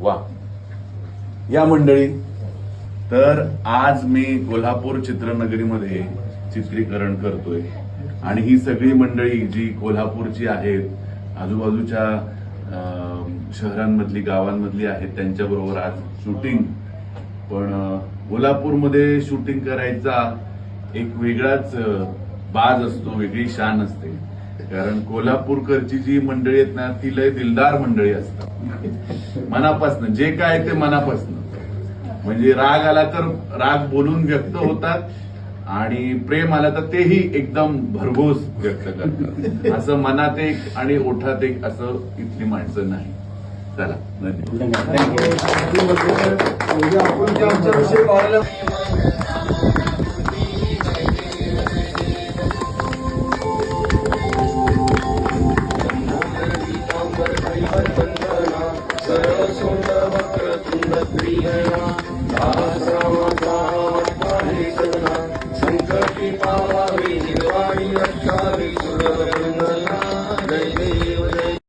वा या मंडळी, तर आज मी कोल्हापूर चित्रनगरीमध्ये चित्रीकरण करतोय आणि ही सगळी मंडळी जी कोल्हापूरची आहेत, आजूबाजूच्या शहरांमधली गावांमधली आहेत, त्यांच्याबरोबर आज शूटिंग. पण कोल्हापूरमध्ये शूटिंग करायचा एक वेगळाच बाज असतो, वेगळी शान असते. कारण कोल्हापूरकरची जी मंडळी आहेत ना, ती लय दिलदार मंडळी असतात. मनापासनं जे काय ते मनापासनं, म्हणजे राग आला तर राग बोलून व्यक्त होतात आणि प्रेम आला तर तेही एकदम भरघोस व्यक्त करतात. असं मनात एक आणि ओठात एक असं इथली माणसं नाही. चला, संकटी पावावी निर्वाणी अक्षावी